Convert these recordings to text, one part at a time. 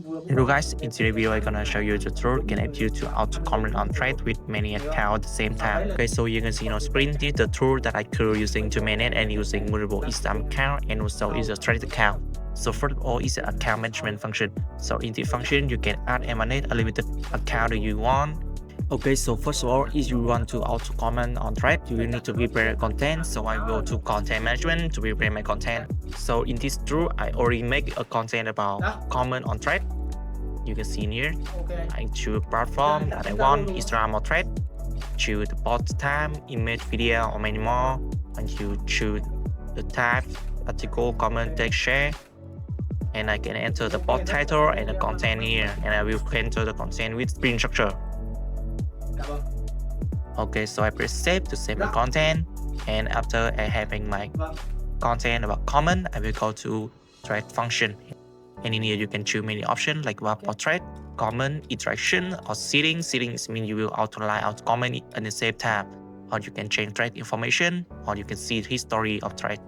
Hello guys, in today's video I'm gonna show you the tool can help you to auto comment on thread with many accounts at the same time. Okay, so you can see on screen this is the tool that I currently using to manage and using multiple Instagram account and also is a thread account. So first of all, it's an account management function. So in this function, you can add and manage a limited account that you want. Okay, so first of all, if you want to auto comment on thread, you will need to prepare content. So I go to content management to prepare my content. So in this tool, I already make a content about comment on thread. You can see in here, I choose platform that I want, Instagram or thread. Choose the post time, image, video, or many more. And you choose the type, article, comment, text, share. And I can enter the post title and the content here. And I will enter the content with string structure. Okay, so I press save to save my content. And after I having my content about comment, I will go to thread function. And in here you can choose many options like portrait, comment, interaction, or seating. Seating means you will auto-line out comment at the same time. Or you can change thread information, or you can see the history of thread.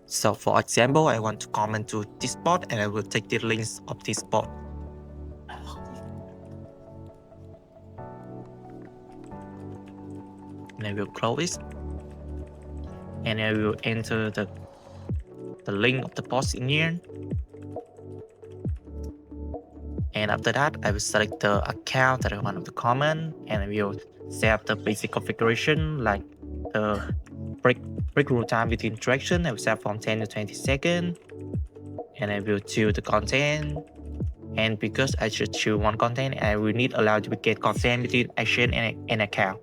So for example, I want to comment to this spot and I will take the links of this spot. And I will close it. And I will enter the link of the post in here. And after that, I will select the account that I want to comment and I will set up the basic configuration like the breakthrough time between interaction. I will set from 10 to 20 seconds. And I will choose the content. And because I should choose one content, I will need allow duplicate content between action and account.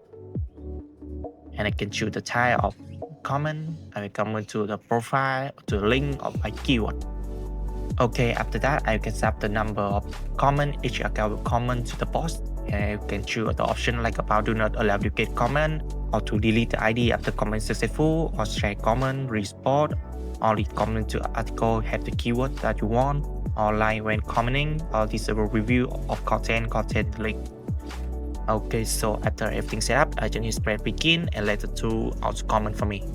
And I can choose the type of comment. I will comment to the profile, to the link of my keyword. Okay, after that, I can set the number of comment each account will comment to the post. And I can choose the option like about do not allow duplicate comment, or to delete the ID after comment successful, or share comment, respond, or leave comment to article have the keyword that you want, or like when commenting, or disable review of content link. Okay, so after everything set up, I just press begin and let the tool auto comment for me.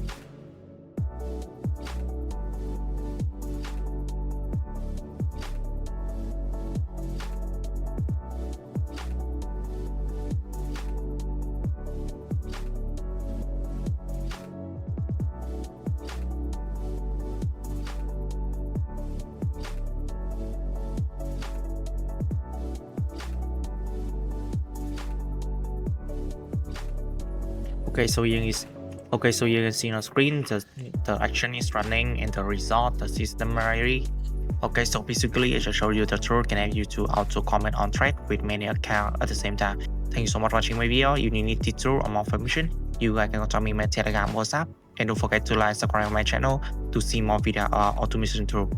Okay, so you can see on screen the action is running and the result, the system summary. Okay, so basically I just show you the tool can help you to auto comment on thread with many accounts at the same time. Thank you so much for watching my video. If you need this tool or more information, you guys can contact me my Telegram, WhatsApp, and don't forget to like, subscribe my channel to see more video automation tool.